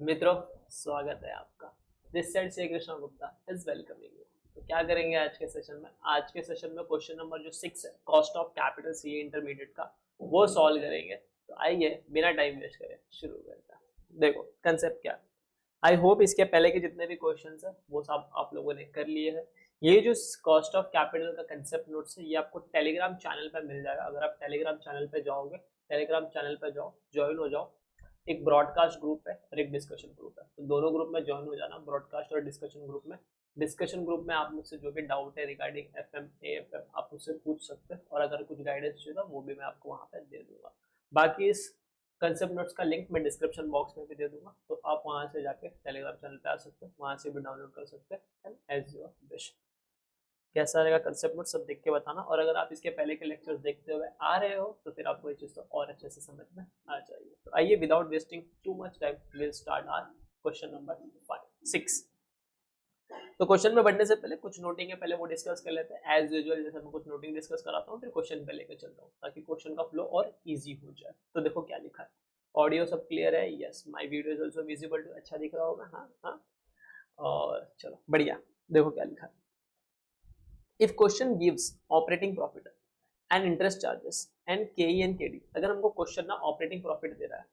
मित्रों, स्वागत है आपका। दिस साइड से Krishna Gupta is welcoming you. तो क्या करेंगे आज के सेशन में? आज के सेशन में क्वेश्चन नंबर जो 6 है, cost of capital C intermediate का, वो सॉल्व करेंगे। तो आइए बिना टाइम वेस्ट करे शुरू करते हैं। देखो कंसेप्ट क्या, आई होप इसके पहले के जितने भी क्वेश्चन है वो सब आप लोगों ने कर लिए हैं। ये जो कॉस्ट ऑफ कैपिटल का कंसेप्ट नोट्स है, ये आपको टेलीग्राम चैनल पर मिल जाएगा। अगर आप टेलीग्राम चैनल पर जाओगे, टेलीग्राम चैनल पर जाओ, ज्वाइन हो जाओ। एक ब्रॉडकास्ट ग्रुप है और एक डिस्कशन ग्रुप है, तो दोनों ग्रुप में ज्वाइन हो जाना, ब्रॉडकास्ट और डिस्कशन ग्रुप में। डिस्कशन ग्रुप में आप मुझसे जो भी डाउट है रिगार्डिंग एफएम एएफएम आप मुझसे पूछ सकते हैं, और अगर कुछ गाइडेंस चाहिए वो भी मैं आपको वहाँ पे दे दूंगा। बाकी इस कंसेप्ट नोट्स का लिंक मैं डिस्क्रिप्शन बॉक्स में भी दे दूंगा, तो आप वहाँ से जाके टेलीग्राम चैनल पे आ सकते हैं, वहाँ से भी डाउनलोड कर सकते हैं एज योर विश। कैसा रहेगा कंसेप्ट नोट सब देख के बताना, और अगर आप इसके पहले के लेक्चर्स देखते हुए आ रहे हो तो फिर आपको ये चीज़ तो और अच्छे से समझ में आ जाएगी। तो आइए without wasting too much time will start our question number 6। तो क्वेश्चन में बढ़ने से पहले कुछ नोटिंग है, पहले वो डिस्कस कर लेते हैं। एज यूजुअल जैसे मैं कुछ नोटिंग डिस्कस कराता हूँ, फिर क्वेश्चन पे लेकर चलता हूँ ताकि क्वेश्चन का फ्लो और इजी हो जाए। तो देखो क्या लिखा है। ऑडियो सब क्लियर है? Yes, my video is also visible too, अच्छा दिख रहा होगा। हाँ हाँ, और चलो बढ़िया। देखो क्या लिखा है। If question gives operating profit and interest charges and K E and KD, अगर हमको क्वेश्चन ना ऑपरेटिंग प्रॉफिट दे रहा है,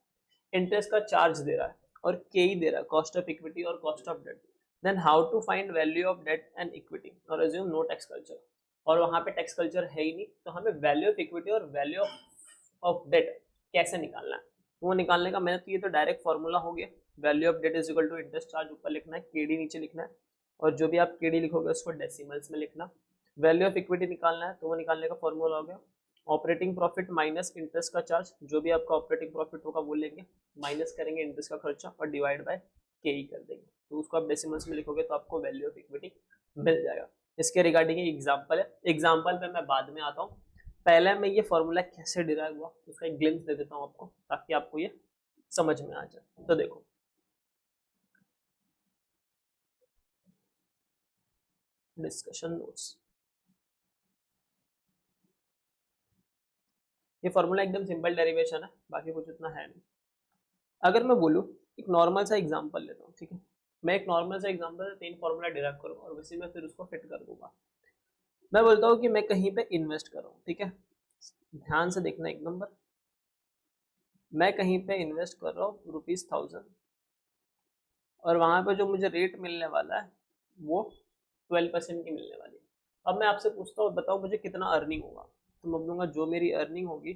इंटरेस्ट का चार्ज दे रहा है और केई दे रहा है, कॉस्ट ऑफ इक्विटी और cost of debt, then how to find value of debt and equity और अज्यूम नो टैक्स कल्चर, और वहां पे टैक्स कल्चर है ही नहीं, तो हमें वैल्यू ऑफ इक्विटी और वैल्यू ऑफ डेट कैसे निकालना है? वो निकालने का मैंने तो ये तो डायरेक्ट फॉर्मूला हो गया, value of debt is equal to interest charge ऊपर लिखना है, केडी नीचे लिखना है, और जो भी आप केडी लिखोगे उसको डेसिमल्स में लिखना। वैल्यू ऑफ इक्विटी निकालना है, तो वो निकालने का फॉर्मूला हो गया ऑपरेटिंग प्रॉफिट माइनस इंटरेस्ट का चार्ज, जो भी आपका ऑपरेटिंग प्रॉफिट होगा वो लेंगे, माइनस करेंगे इंटरेस्ट का खर्चा और डिवाइड बाय के ही कर देंगे, तो उसको आप डेसिमल्स में लिखोगे तो आपको वैल्यू ऑफ इक्विटी मिल जाएगा। इसके रिगार्डिंग एग्जाम्पल है, एग्जाम्पल पे मैं बाद में आता हूँ। पहले मैं ये फॉर्मूला कैसे डिराइव हुआ उसका एक ग्लिम्स दे देता हूँ आपको, ताकि आपको ये समझ में आ जाए। तो देखो डिस्कशन नोट्स, ये फॉर्मूला एकदम सिंपल डेरिवेशन है, बाकी कुछ इतना है नहीं। अगर मैं बोलूँ एक नॉर्मल सा एग्जांपल लेता हूँ, ठीक है, मैं एक नॉर्मल सा एग्जांपल से 3 फॉर्मूला डिराइव करूँगा और उसी में फिर उसको फिट कर दूंगा। मैं बोलता हूँ कि मैं कहीं पे इन्वेस्ट कर रहा हूँ, ठीक है, ध्यान से देखना एक नंबर, मैं कहीं पे इन्वेस्ट कर रहा हूँ ₹1000, और वहां पे जो मुझे रेट मिलने वाला है वो 12% की मिलने वाली है। अब मैं आपसे पूछता हूँ, बताओ मुझे कितना अर्निंग होगा? तो मैं बोलूँगा जो मेरी अर्निंग होगी,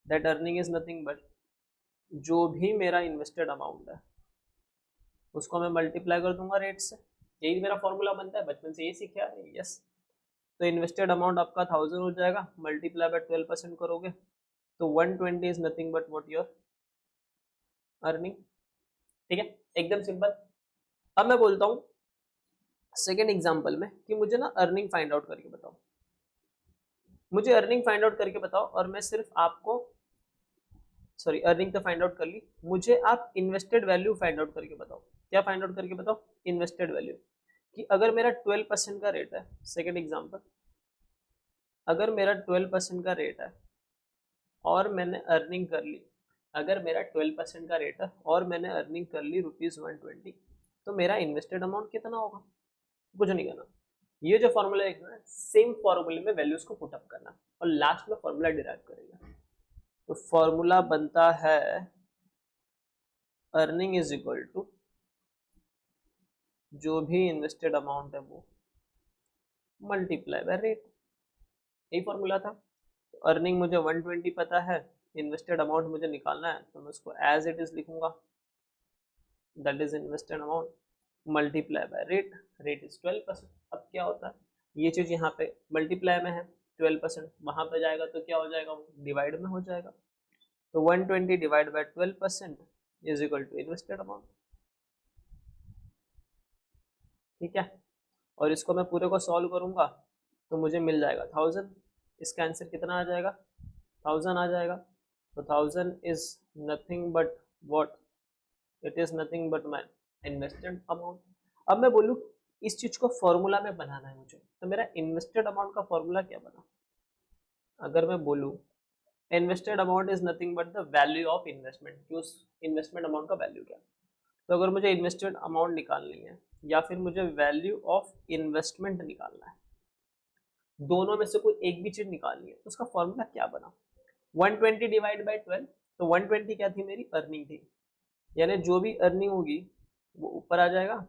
that earning is nothing but, जो भी मेरा इन्वेस्टेड अमाउंट है उसको मैं मल्टीप्लाई कर दूंगा रेट से। यही मेरा फॉर्मूला बनता है, बचपन से यही सीखे आ रहे हैं। यस, तो इन्वेस्टेड अमाउंट आपका 1000 हो जाएगा, मल्टीप्लाई बाय 12% करोगे तो 120 is nothing but what your earning. ठीक है, एकदम सिंपल। अब मैं बोलता हूँ सेकेंड एग्जाम्पल में कि मुझे ना अर्निंग फाइंड आउट करके बताओ, मुझे अर्निंग फाइंड आउट करके बताओ, और मैं सिर्फ आपको, सॉरी अर्निंग तो फाइंड आउट कर ली, मुझे आप इन्वेस्टेड वैल्यू फाइंड आउट करके बताओ। क्या फाइंड आउट करके बताओ? इन्वेस्टेड वैल्यू, कि अगर मेरा 12% का रेट है, सेकेंड एग्जाम्पल, अगर मेरा 12% का रेट है और मैंने अर्निंग कर ली, अगर मेरा 12% का रेट है और मैंने अर्निंग कर ली ₹120, तो मेरा इन्वेस्टेड अमाउंट कितना होगा? कुछ नहीं करना, ये जो फॉर्मूला है सेम फॉर्मूले में वैल्यूज को पुटअप करना और लास्ट में फॉर्मूला डिराइव करेगा। तो फॉर्मूला बनता है अर्निंग इज इक्वल टू जो भी इन्वेस्टेड अमाउंट है वो मल्टीप्लाई बाय रेट, यही फॉर्मूला था। तो अर्निंग मुझे 120 पता है, इन्वेस्टेड अमाउंट मुझे निकालना है, तो मैं उसको एज इट इज लिखूंगा, that is invested amount multiply by rate, rate is 12%। अब क्या होता है, ये चीज यहाँ पे मल्टीप्लाई में है, 12% वहां पे जाएगा तो क्या हो जाएगा, वो डिवाइड में हो जाएगा। तो 120 divide bye 12% is equal too invested amount. ठीक है, और इसको मैं पूरे को सॉल्व करूंगा तो मुझे मिल जाएगा 1000, इसका आंसर कितना आ जाएगा, 1000 आ जाएगा। तो 1000 is nothing but what, it is nothing but my invested amount. अब मैं बोलूँ इस चीज को फॉर्मूला में बनाना है मुझे, तो मेरा इन्वेस्टेड अमाउंट का फॉर्मूला क्या बना? अगर मैं बोलूँ invested amount is nothing but the value of investment, कि उस इन्वेस्टमेंट अमाउंट का वैल्यू क्या, तो अगर मुझे इन्वेस्टेड अमाउंट निकालनी है या फिर मुझे वैल्यू ऑफ इन्वेस्टमेंट निकालना है, दोनों में से कोई एक भी चीज निकालनी है, तो उसका फॉर्मूला क्या बना? 120 डिवाइड बाई 12। तो 120 क्या थी? मेरी अर्निंग थी, यानी जो भी अर्निंग होगी वो ऊपर आ जाएगा,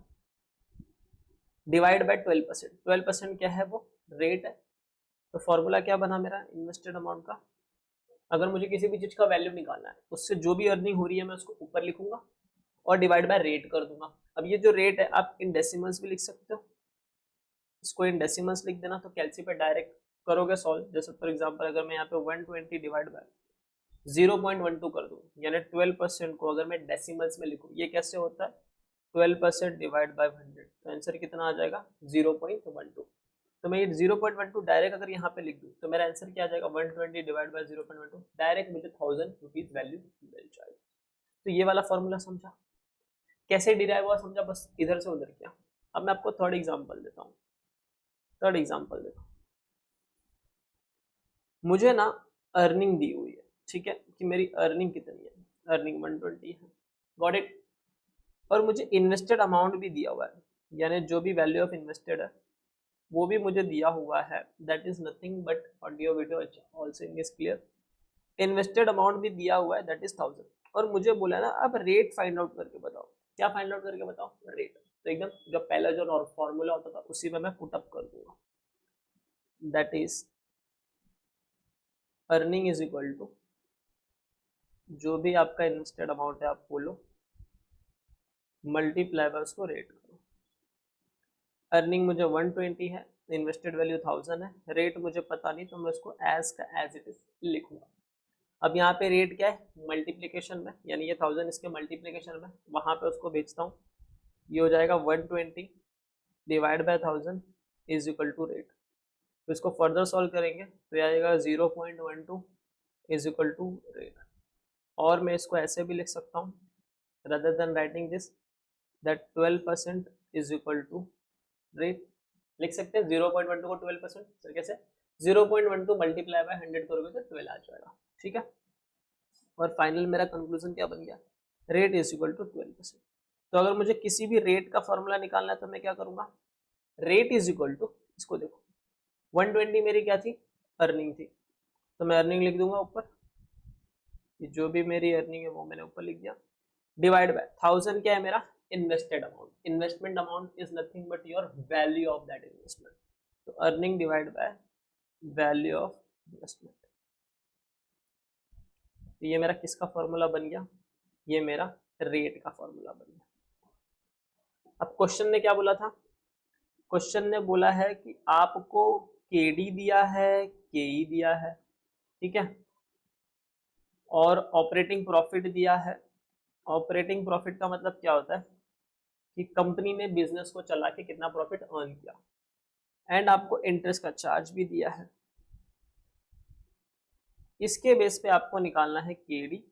डिवाइड बाय 12%। 12% क्या है? वो रेट है। तो फॉर्मूला क्या बना मेरा इन्वेस्टेड अमाउंट का? अगर मुझे किसी भी चीज का वैल्यू निकालना है, उससे जो भी अर्निंग हो रही है मैं उसको ऊपर लिखूंगा और डिवाइड बाय रेट कर दूंगा। अब ये जो रेट है आप इन डेसिमल्स भी लिख सकते हो, इसको इन डेसिमल्स लिख देना, तो कैलसी पे डायरेक्ट करोगे सॉल्व। जैसे फॉर एग्जांपल अगर मैं यहाँ पे 120 डिवाइड बाय 0.12 कर दूं, यानी 12% को अगर मैं डेसिमल्स में लिखूं, ये कैसे होता है? 12% डिवाइड बाय 100, तो आंसर कितना आ जाएगा? 0.12। तो मैं ये 0.12 डायरेक्ट अगर यहाँ पे लिख दूं तो मेरा आंसर क्या आ जाएगा? 120 डिवाइड बाय 0.12, डायरेक्ट मुझे 1000 रुपीज वैल्यू मिल जाएगी। तो ये वाला फॉर्मूला समझा? कैसे डिराइव हुआ समझा? बस इधर से उधर किया। अब मैं आपको थर्ड एग्जाम्पल देता हूँ। मुझे ना अर्निंग दी हुई है, ठीक है, कि मेरी अर्निंग कितनी है? अर्निंग 120 है, गॉट इट। और मुझे इन्वेस्टेड अमाउंट भी दिया हुआ है, यानी जो भी वैल्यू ऑफ इन्वेस्टेड है वो भी मुझे दिया हुआ है, that is nothing but audio video also English clear. Invested amount भी दिया हुआ है, दैट इज 1000। और मुझे बोला ना अब रेट फाइंड आउट करके बताओ। क्या फाइंड आउट करके बताओ? रेट। तो एकदम जो पहला जो फॉर्मूला होता था उसी में मैं पुटअप कर दूंगा, that is earning is equal to जो भी आपका इन्वेस्टेड अमाउंट है आप बोलो, मल्टीप्लाई बाय उसको रेट करो। अर्निंग मुझे 120 है, इन्वेस्टेड वैल्यू 1000 है, रेट मुझे पता नहीं तो मैं उसको एज का एज इट इज लिखूंगा। अब यहाँ पे रेट क्या है? मल्टीप्लीकेशन में, यानी ये 1000 इसके मल्टीप्लीकेशन में, वहां पे उसको भेजता हूँ, ये हो जाएगा 120 divide by 1000 is equal to rate. तो इसको फर्दर सॉल्व करेंगे तो ये आएगा 0.12 इज इक्वल टू रेट। और मैं इसको ऐसे भी लिख सकता हूँ, rather than writing this, that 12% is equal to rate. लिख सकते हैं 0.12 को 12%। सर कैसे? 0.12 मल्टीप्लाई बाय 100 करोगे तो 12 आ जाएगा, ठीक है। और फाइनल मेरा कंक्लूजन क्या बन गया? Rate is equal to 12%। तो अगर मुझे किसी भी रेट का फॉर्मूला निकालना है तो मैं क्या करूंगा? रेट इज इक्वल टू, इसको देखो 120 मेरी क्या थी? अर्निंग थी, तो मैं अर्निंग लिख दूंगा ऊपर, जो भी मेरी अर्निंग है वो मैंने ऊपर लिख दिया, डिवाइड बाय 1000 क्या है मेरा? Invested amount. Investment amount is nothing but your value of that investment. तो earning divide by value of investment. तो ये मेरा किसका फॉर्मूला बन गया? ये मेरा रेट का फॉर्मूला बन गया। अब क्वेश्चन ने क्या बोला था? क्वेश्चन ने बोला है कि आपको केडी दिया है, केई दिया है, ठीक है, और ऑपरेटिंग प्रॉफिट दिया है। ऑपरेटिंग प्रॉफिट का मतलब क्या होता है कि कंपनी ने बिजनेस को चला के कितना प्रॉफिट अर्न किया, एंड आपको इंटरेस्ट का चार्ज भी दिया है। इसके बेस पे आपको निकालना है केडी,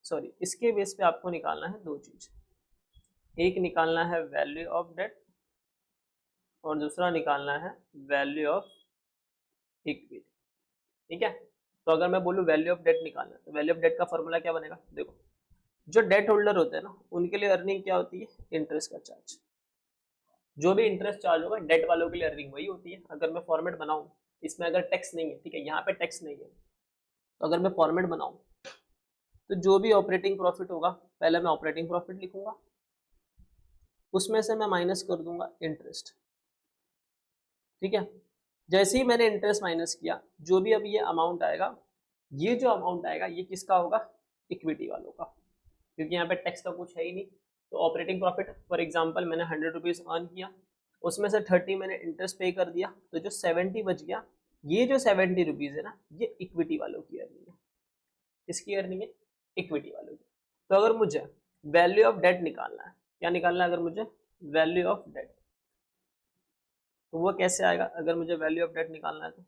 सॉरी इसके बेस पे आपको निकालना है दो चीज, एक निकालना है वैल्यू ऑफ डेट और दूसरा निकालना है वैल्यू ऑफ इक्विटी, ठीक है। तो अगर मैं बोलूँ वैल्यू ऑफ डेट निकालना है तो वैल्यू ऑफ डेट का फॉर्मूला क्या बनेगा? देखो जो डेट होल्डर होते हैं ना उनके लिए अर्निंग क्या होती है? इंटरेस्ट का चार्ज। जो भी इंटरेस्ट चार्ज होगा डेट वालों के लिए अर्निंग वही होती है। अगर मैं फॉर्मेट बनाऊं, इसमें अगर टैक्स नहीं है, ठीक है, यहाँ पे टैक्स नहीं है, तो अगर मैं फॉर्मेट बनाऊं तो जो भी ऑपरेटिंग प्रॉफिट होगा पहले मैं ऑपरेटिंग प्रॉफिट लिखूंगा, उसमें से मैं माइनस कर दूंगा इंटरेस्ट, ठीक है। जैसे ही मैंने इंटरेस्ट माइनस किया, जो भी अब ये अमाउंट आएगा, ये जो अमाउंट आएगा ये किसका होगा? इक्विटी वालों का, क्योंकि यहाँ पे टैक्स का कुछ है ही नहीं। तो ऑपरेटिंग प्रॉफिट फॉर एग्जांपल मैंने 100 रुपीज अर्न किया, उसमें से 30 मैंने इंटरेस्ट पे कर दिया, तो जो 70 बच गया, ये जो 70 रुपीज है ना ये इक्विटी वालों की अर्निंग है। किसकी अर्निंग है? इक्विटी वालों की। तो अगर मुझे वैल्यू ऑफ डेट निकालना है, क्या निकालना है? अगर मुझे वैल्यू ऑफ डेट, तो वो कैसे आएगा? अगर मुझे वैल्यू ऑफ डेट निकालना है तो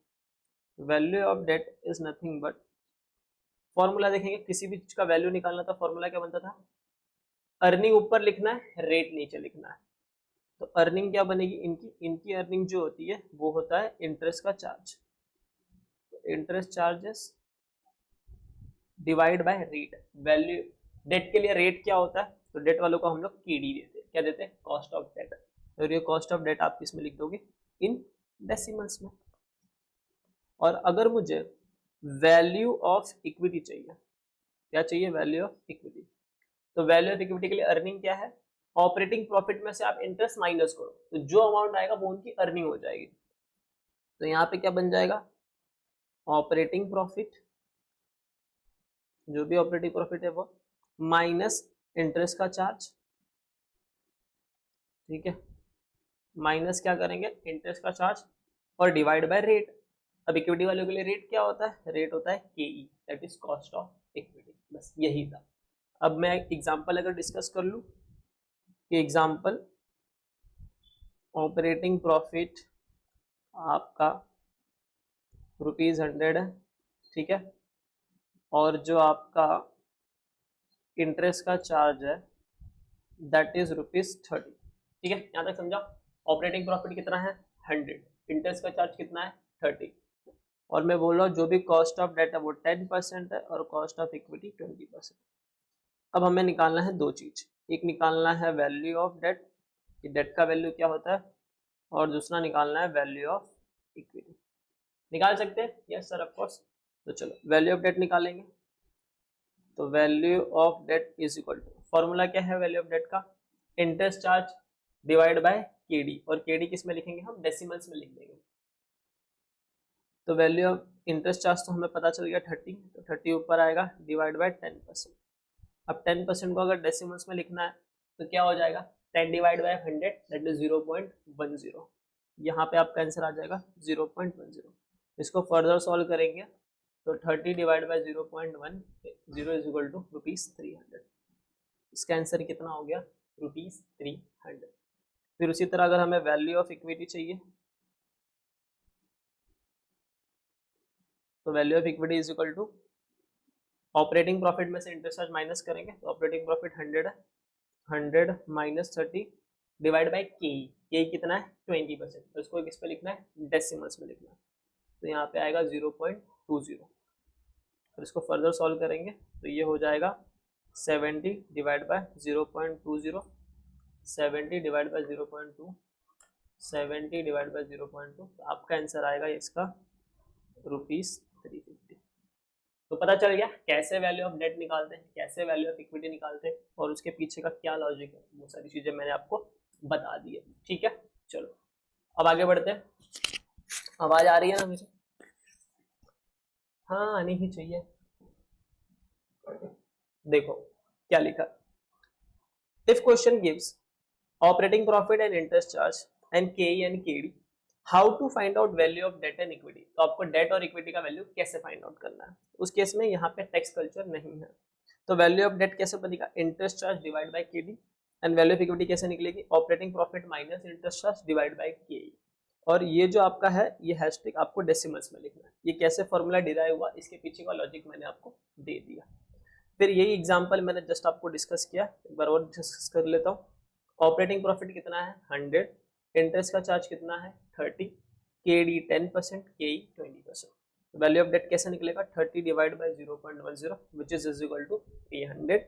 value of debt is nothing but, formula देखेंगे किसी भी चीज का वैल्यू निकालना था, फॉर्मूला क्या बनता था? अर्निंग ऊपर लिखना है, रेट नीचे लिखना है। तो अर्निंग क्या बनेगी? इनकी अर्निंग जो होती है वो होता है इंटरेस्ट का चार्ज। तो interest charges divide by rate. Value debt के लिए रेट क्या होता है? तो डेट वालों को हम लोग केडी देते हैं। क्या देते हैं? Cost of debt. और ये कॉस्ट ऑफ डेट आप किसमें लिख दोगे? इन डेसिमल्स में। और अगर मुझे वैल्यू ऑफ इक्विटी चाहिए, क्या चाहिए? Value of equity. तो वैल्यू ऑफ इक्विटी के लिए अर्निंग क्या है? ऑपरेटिंग प्रॉफिट में से आप इंटरेस्ट माइनस करो, तो जो अमाउंट आएगा वो उनकी अर्निंग हो जाएगी। तो यहाँ पे क्या बन जाएगा? ऑपरेटिंग प्रॉफिट, जो भी ऑपरेटिंग प्रॉफिट है वो, माइनस इंटरेस्ट का चार्ज। ठीक है, माइनस क्या करेंगे? इंटरेस्ट का चार्ज, और डिवाइड बाय रेट। अब इक्विटी वालों के लिए रेट क्या होता है? रेट होता है केई, that is cost of equity. बस यही था। अब मैं एग्जांपल अगर डिस्कस कर लूं कि एग्जांपल ऑपरेटिंग प्रॉफिट आपका ₹100 है, ठीक है, और जो आपका इंटरेस्ट का चार्ज है दैट इज ₹30। ठीक है, यहाँ तक समझा? ऑपरेटिंग प्रॉफिट कितना है? 100, इंटरेस्ट का चार्ज कितना है? 30, और मैं बोल रहा हूँ जो भी कॉस्ट ऑफ डेट है वो 10% है और कॉस्ट ऑफ इक्विटी 20%। अब हमें निकालना है दो चीज, एक निकालना है वैल्यू ऑफ डेट, कि डेट का वैल्यू क्या होता है, और दूसरा निकालना है वैल्यू ऑफ इक्विटी। निकाल सकते हैं? Yes sir, of course. तो चलो वैल्यू ऑफ डेट निकालेंगे। तो value of debt is equal to, formula क्या है वैल्यू ऑफ डेट का? Interest charge divide by KD, और केडी किस में लिखेंगे हम? डेसिमल्स में लिख देंगे। तो वैल्यू ऑफ इंटरेस्ट चार्ज तो हमें पता चल गया 30, तो 30 ऊपर आएगा डिवाइड बाय 10%। अब 10% को अगर डेसिमल्स में लिखना है तो क्या हो जाएगा? 10 डिवाइड बाय 100 दैट इज 0.10। यहाँ पे आपका आंसर आ जाएगा 0.10। इसको फर्दर सॉल्व करेंगे तो 30 divide by 0.10 is equal to ₹300। इसका आंसर कितना हो गया? ₹300। फिर उसी तरह अगर हमें वैल्यू ऑफ इक्विटी चाहिए तो value of equity is equal to, operating profit में से इंटरेस्ट चार्ज माइनस करेंगे, तो ऑपरेटिंग प्रॉफिट 100 है, 100 माइनस 30 डिवाइड बाई के कितना है? 20%। तो इसको किस पे लिखना है? डेसिमल्स में लिखना है। तो यहाँ पे आएगा 0.20। फिर इसको फर्दर सॉल्व करेंगे तो ये हो जाएगा 70 divide by 0.20, 70 divide by 0.2, 70 divide by 0.2, तो आपका आंसर आएगा इसका ₹350। तो पता चल गया कैसे वैल्यू ऑफ डेट निकालते हैं, कैसे वैल्यू ऑफ इक्विटी निकालते हैं, और उसके पीछे का क्या लॉजिक है, वो सारी चीजें मैंने आपको बता दी है। ठीक है, चलो अब आगे बढ़ते हैं। आवाज आ रही है ना मुझे? हाँ, आनी ही चाहिए। देखो क्या लिखा, if question gives operating profit and interest charge and K E and K D, how to find out value of debt and equity. तो आपको डेट और इक्विटी का वैल्यू कैसे फाइंड आउट करना है। उस केस में यहाँ पे टैक्स कल्चर नहीं है, तो वैल्यू ऑफ डेट कैसे बनेगा? Interest charge divide by KD, and value of equity कैसे निकलेगी? Operating profit minus interest charge divide bye केई। और ये जो आपका है ये हैशटैग आपको डेसिमल्स में लिखना है। ये कैसे फॉर्मूला डिराइव हुआ, इसके पीछे का लॉजिक मैंने आपको दे दिया। फिर यही एग्जांपल मैंने जस्ट आपको डिस्कस किया, एक बार और डिस्कस कर लेता हूँ। ऑपरेटिंग प्रॉफिट कितना है? 100, इंटरेस्ट का चार्ज कितना है? 30, केडी 10%, केई 20%। वैल्यू ऑफ डेट कैसे निकलेगा? 30 divide by 0.10 which is equal to 300,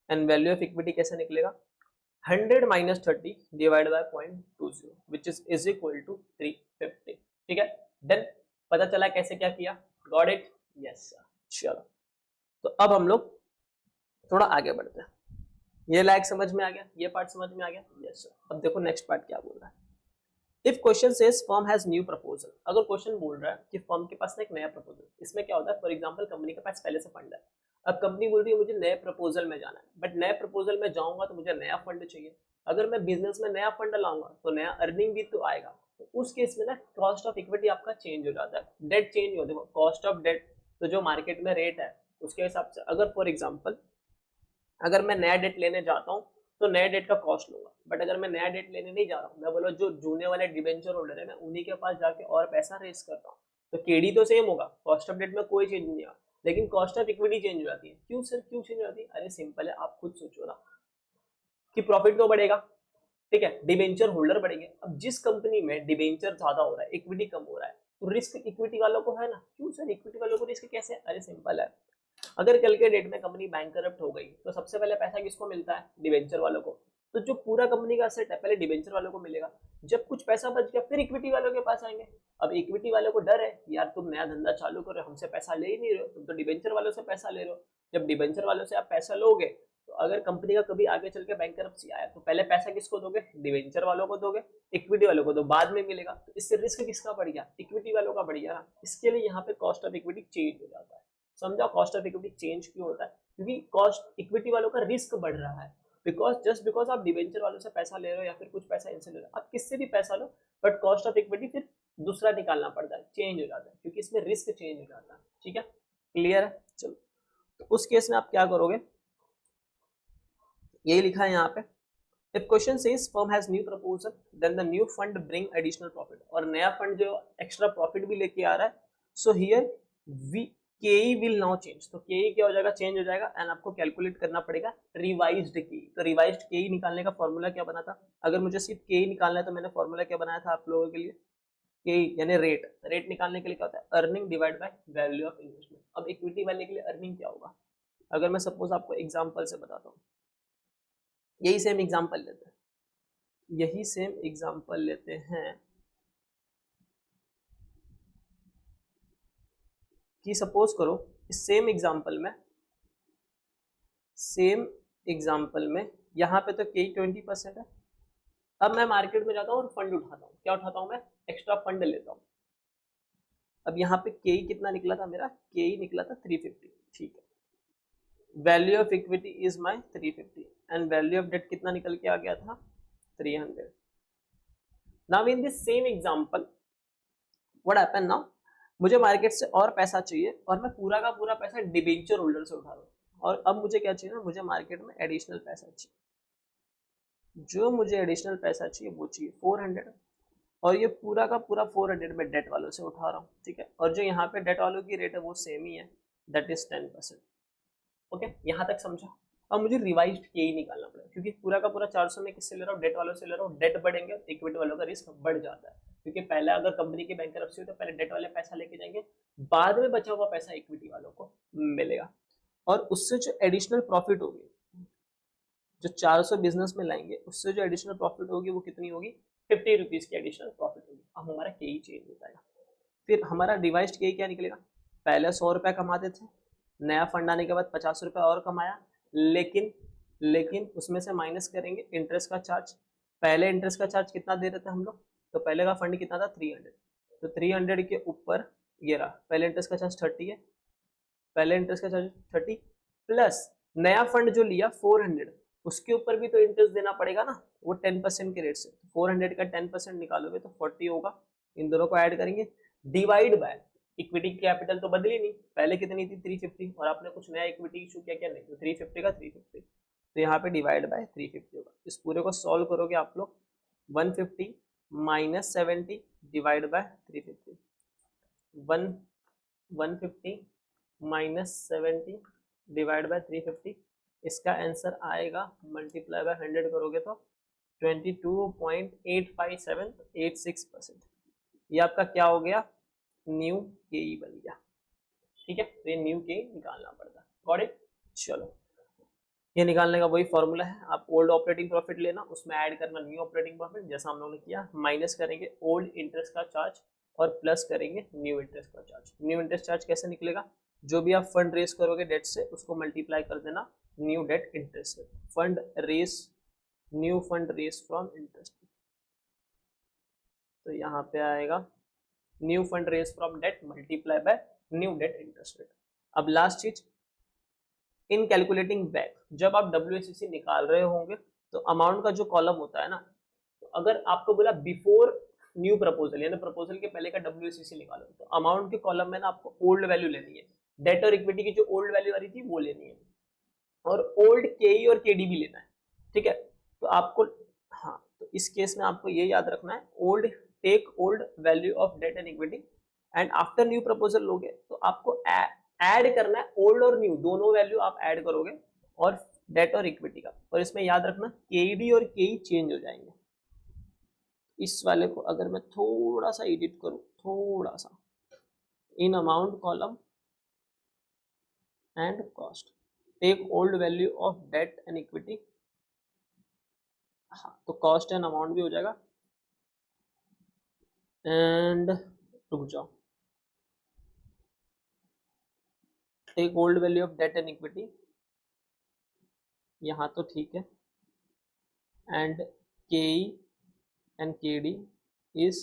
and value of equity कैसे निकलेगा? 100 minus 30 divide by 0.20 which is equal to 350। ठीक है, देन पता चला कैसे क्या किया? Got it? Yes sir. चलो तो अब हम लोग थोड़ा आगे बढ़ते हैं। ये लायक समझ में आ गया, ये पार्ट समझ में आ गया? Yes sir. अब देखो नेक्स्ट पार्ट क्या बोल रहा है। If question says firm has new proposal, अगर क्वेश्चन बोल रहा है कि फर्म के पास एक नया प्रपोजल, इसमें क्या होता है? फॉर एग्जांपल कंपनी के पास पहले से फंड है, अब कंपनी बोल रही है मुझे नए प्रपोजल में जाना है, बट नए प्रपोजल में जाऊंगा तो मुझे नया फंड चाहिए। अगर मैं बिजनेस में नया फंड लाऊंगा तो नया अर्निंग भी तो आएगा, तो उस केस में ना कॉस्ट ऑफ इक्विटी आपका चेंज हो जाता है, डेट चेंज हो। देखो कॉस्ट ऑफ डेट तो जो मार्केट में रेट है उसके हिसाब से, अगर फॉर एग्जाम्पल अगर मैं नया डेट लेने जाता हूँ तो नया डेट का कॉस्ट लूंगा, बट अगर मैं नया डेट लेने नहीं जा रहा हूँ, मैं बोलो जो जूने वाले डिबेंचर होल्डर है मैं उन्हीं के पास जाके और पैसा रेस करता हूँ, तो केडी तो सेम होगा, कॉस्ट ऑफ डेट में कोई चेंज नहीं आया, लेकिन कॉस्ट ऑफ इक्विटी चेंज हो जाती है। क्यों सर, क्यों चेंज हो जाती है? अरे सिंपल है, आप खुद सोचो ना कि प्रॉफिट तो बढ़ेगा, ठीक है, डिबेंचर होल्डर बढ़ेंगे। अब जिस कंपनी में डिबेंचर ज्यादा हो रहा है, इक्विटी कम हो रहा है, तो रिस्क इक्विटी वालों को है ना। क्यों सर, इक्विटी वालों को रिस्क कैसे? अरे सिंपल है, अगर कल के डेट में कंपनी बैंकरप्ट हो गई तो सबसे पहले पैसा किसको मिलता है? डिवेंचर वालों को। तो जो पूरा कंपनी का असेट है पहले डिवेंचर वालों को मिलेगा, जब कुछ पैसा बच गया फिर इक्विटी वालों के पास आएंगे। अब इक्विटी वालों को डर है यार तुम नया धंधा चालू करो, हमसे पैसा ले ही नहीं रहे हो, तुम तो डिवेंचर वालों से पैसा ले रहे हो। जब डिवेंचर वालों से आप पैसा लोगे तो अगर कंपनी का कभी आगे चल के बैंकरप्सी आया तो पहले पैसा किसको दोगे? डिवेंचर वालों को दोगे। इक्विटी वालों को तो बाद में मिलेगा, तो इससे रिस्क किसका बढ़ गया? इक्विटी वालों का बढ़ गया। इसके लिए यहाँ पे कॉस्ट ऑफ इक्विटी चेंज हो जाता है। समझा कॉस्ट ऑफ इक्विटी चेंज क्यों होता है? क्योंकि कॉस्ट इक्विटी वालों का रिस्क बढ़ रहा है। बिकॉज आप डिवेंचर वालों से पैसा ले रहे हो या फिर कुछ पैसा इनसे ले रहे हो, आप किससे भी पैसा लो, बट कॉस्ट ऑफ इक्विटी फिर दूसरा निकालना पड़ता है, चेंज हो जाता है, क्योंकि इसमें रिस्क चेंज हो जाता है। ठीक है, क्लियर है? चलो, तो उस केस में आप क्या करोगे, यही लिखा है यहाँ पे, if question says firm has new proposal then the new fund bring additional profit, और नया फंड जो एक्स्ट्रा प्रॉफिट भी लेके आ रहा है, सो हियर वी केई विल नाउ चेंज, तो केई क्या हो जाएगा? चेंज हो जाएगा, एंड आपको कैलकुलेट करना पड़ेगा रिवाइज्ड केई। तो रिवाइज्ड केई निकालने का फॉर्मूला क्या बना था? अगर मुझे सिर्फ केई निकालना है तो मैंने फॉर्मूला क्या बनाया था आप लोगों के लिए? केई यानी रेट। रेट निकालने के लिए क्या होता है? Earning divide by value of investment. अब इक्विटी वाले के लिए अर्निंग क्या होगा? अगर मैं सपोज आपको एग्जांपल से बताता हूँ, यही सेम एग्जांपल लेते हैं, यही सेम एग्जांपल लेते हैं कि सपोज करो इस सेम एग्जांपल में यहाँ पे तो के 20% है। अब मैं मार्केट में जाता हूँ और फंड उठाता हूँ, क्या उठाता हूँ मैं? एक्स्ट्रा फंड लेता हूँ। अब यहाँ पे के कितना निकला था मेरा? के निकला था 350। ठीक है, value of equity is my 350 and value of debt कितना निकल के आ गया था? 300। Now in this same example what happen now, मुझे मार्केट से और पैसा चाहिए और मैं पूरा का पूरा पैसा डिबेंचर होल्डर से उठा रहा हूँ, और अब मुझे क्या चाहिए ना? मुझे मार्केट में एडिशनल पैसा चाहिए। जो मुझे एडिशनल पैसा चाहिए वो चाहिए 400, और ये पूरा का पूरा 400 में डेट वालों से उठा रहा हूँ। ठीक है, और जो यहाँ पे डेट वालों की रेट है वो सेम ही है, दैट इज 10%। ओके, यहाँ तक समझा? अब मुझे रिवाइज्ड के ही निकालना पड़ेगा, क्योंकि पूरा का पूरा 400 में किससे ले रहा हूँ? डेट वालों से ले रहा हूँ। डेट बढ़ेंगे तो इक्विटी वालों का रिस्क बढ़ जाता है, क्योंकि पहले अगर कंपनी की बैंकरप्सी हो तो पहले डेट वाले पैसा लेके जाएंगे, बाद में बचा हुआ पैसा इक्विटी वालों को मिलेगा। और उससे जो एडिशनल प्रॉफिट होगी, जो 400 बिजनेस में लाएंगे, उससे जो एडिशनल प्रॉफिट होगी वो कितनी होगी? 50 रुपीज की एडिशनल प्रॉफिट होगी। अब हमारा के ही चेंज हो जाएगा। फिर हमारा डिवाइस्ड के क्या निकलेगा? पहले 100 रुपये कमाते थे, नया फंड आने के बाद 50 रुपये और कमाया, लेकिन उसमें से माइनस करेंगे इंटरेस्ट का चार्ज। पहले इंटरेस्ट का चार्ज कितना दे रहे थे हम लोग? तो पहले का फंड कितना था? 300। तो 300 के ऊपर ये रहा, पहले इंटरेस्ट का चार्ज 30 है, पहले इंटरेस्ट का चार्ज 30 प्लस नया फंड जो लिया 400, उसके ऊपर भी तो इंटरेस्ट देना पड़ेगा ना, वो 10% के रेट से। 400 का 10% निकालोगे तो 40 होगा। इन दोनों को ऐड करेंगे, डिवाइड बाय इक्विटी कैपिटल तो बदली नहीं, पहले कितनी थी? 350, और आपने कुछ नया इक्विटी इशू किया क्या? नहीं, तो 350 का 350, तो यहाँ पे डिवाइड बाय 350 होगा। इस पूरे को सॉल्व करोगे आप लोग, 150 minus 70 divide by 350, 150 minus 70 divide by 350, इसका आंसर आएगा, मल्टीप्लाई बाय 100 करोगे तो 22.85786%। ये आपका क्या हो गया? न्यू के बन गया। ठीक है, तो ये न्यू के निकालना पड़ता है। Got it? चलो, ये निकालने का वही फॉर्मूला है, आप ओल्ड ऑपरेटिंग प्रॉफिट लेना, उसमें ऐड करना न्यू ऑपरेटिंग प्रॉफिट, जैसा हम लोगों ने किया, माइनस करेंगे ओल्ड इंटरेस्ट का चार्ज और प्लस करेंगे न्यू इंटरेस्ट का चार्ज। न्यू इंटरेस्ट चार्ज कैसे निकलेगा? जो भी आप फंड रेस करोगे डेट से, उसको मल्टीप्लाई कर देना न्यू डेट इंटरेस्ट से। Fund raise, new fund raise from interest, तो यहाँ पे आएगा new fund raise from debt multiply by new debt interest rate. अब लास्ट चीज, इन कैलकुलेटिंग बैक, जब आप WACC निकाल रहे होंगे तो अमाउंट का जो कॉलम होता है ना, तो अगर आपको बोला बिफोर न्यू प्रपोजल, यानी प्रपोजल के पहले का WACC निकालो, तो अमाउंट के कॉलम में ना आपको ओल्ड वैल्यू लेनी है, डेट और इक्विटी की जो ओल्ड वैल्यू आ रही थी वो लेनी है, और ओल्ड केई और केडी भी लेना है। ठीक है, तो आपको, हाँ, तो इस केस में आपको ये याद रखना है, old, take old value of debt and equity, and after new proposal लोगे तो आपको ऐड करना है ओल्ड और न्यू दोनों वैल्यू आप ऐड करोगे, और डेट और इक्विटी का, और इसमें याद रखना केडी और केई चेंज हो जाएंगे। इस वाले को अगर मैं थोड़ा सा एडिट करूं, थोड़ा सा, in amount column and cost. Take old value of debt and equity, हाँ तो कॉस्ट एंड अमाउंट भी हो जाएगा। एंड रुक जाओ, take old value of debt and equity, यहाँ तो ठीक है। And K and K D is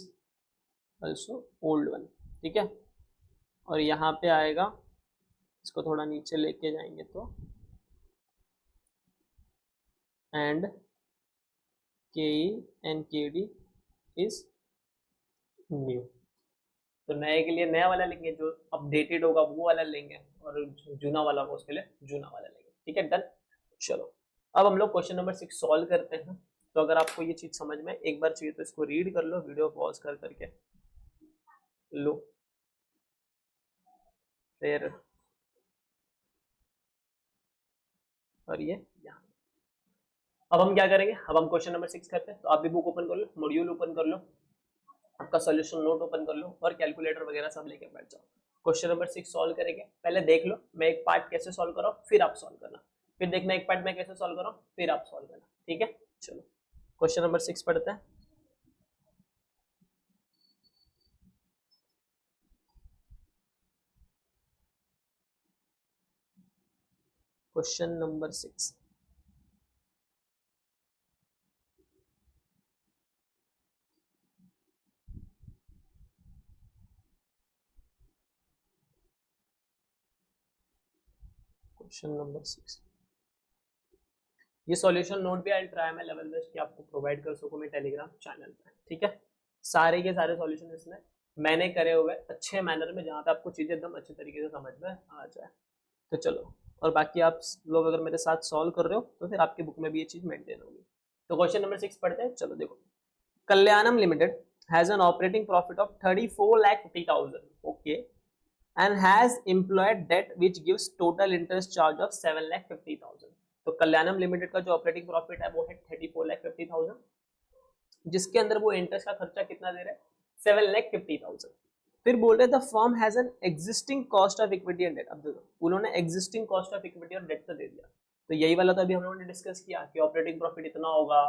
also old one, ठीक है। और यहाँ पे आएगा, इसको थोड़ा नीचे लेके जाएंगे तो and K and K D is new. तो नए के लिए नया वाला लेंगे, जो अपडेटेड होगा वो वाला लेंगे, और जूना वाला हो उसके लिए जूना वाला लेंगे, ठीक है, डन। चलो अब हम लोग क्वेश्चन नंबर 6 सॉल्व करते हैं। तो अगर आपको ये चीज समझ में एक बार चाहिए तो इसको रीड कर लो, वीडियो पॉज कर करके लो, फिर और ये यहाँ। अब हम क्या करेंगे, अब हम क्वेश्चन नंबर 6 करते हैं। तो आप भी बुक ओपन कर लो, मॉड्यूल ओपन कर लो, आपका सॉल्यूशन नोट ओपन कर लो, और कैलकुलेटर वगैरह सब लेके बैठ जाओ। क्वेश्चन नंबर 6 सॉल्व करेंगे। पहले देख लो मैं एक पार्ट कैसे सॉल्व कर रहा हूँ, फिर आप सॉल्व करना, फिर देखना एक पार्ट मैं कैसे सॉल्व कर रहा हूँ, फिर आप सॉल्व करना, ठीक है। चलो क्वेश्चन नंबर 6 पढ़ते हैं। क्वेश्चन नंबर 6, क्वेश्चन नंबर 6, ये सॉल्यूशन नोट भी I try my level best कि आपको प्रोवाइड कर सकूं मैं टेलीग्राम चैनल पे, ठीक है। सारे के सारे सॉल्यूशन इसमें मैंने करे हुए अच्छे मैनर में, जहाँ पे आपको चीजें एकदम अच्छे तरीके से समझ में आ जाए। तो चलो, और बाकी आप लोग अगर मेरे साथ सॉल्व कर रहे हो तो फिर आपकी बुक में भी ये चीज मेंटेन होगी। तो क्वेश्चन नंबर 6 पढ़ते हैं। चलो देखो, Kalyanam limited has an operating profit of 34,50,000, okay, and has employed debt which gives total interest charge of 7,50,000। तो कल्याणम लिमिटेड का जो ऑपरेटिंग प्रॉफिट है वो है 34,50,000, जिसके अंदर वो इंटरेस्ट का खर्चा कितना दे रहे हैं, 7,50,000। फिर बोल रहे the firm has an existing cost of equity and debt. अब देखो उन्होंने एग्जिस्टिंग कॉस्ट ऑफ इक्विटी और डेट तो दे दिया, तो यही वाला तो अभी हम लोगों ने डिस्कस किया कि ऑपरेटिंग प्रॉफिट इतना होगा,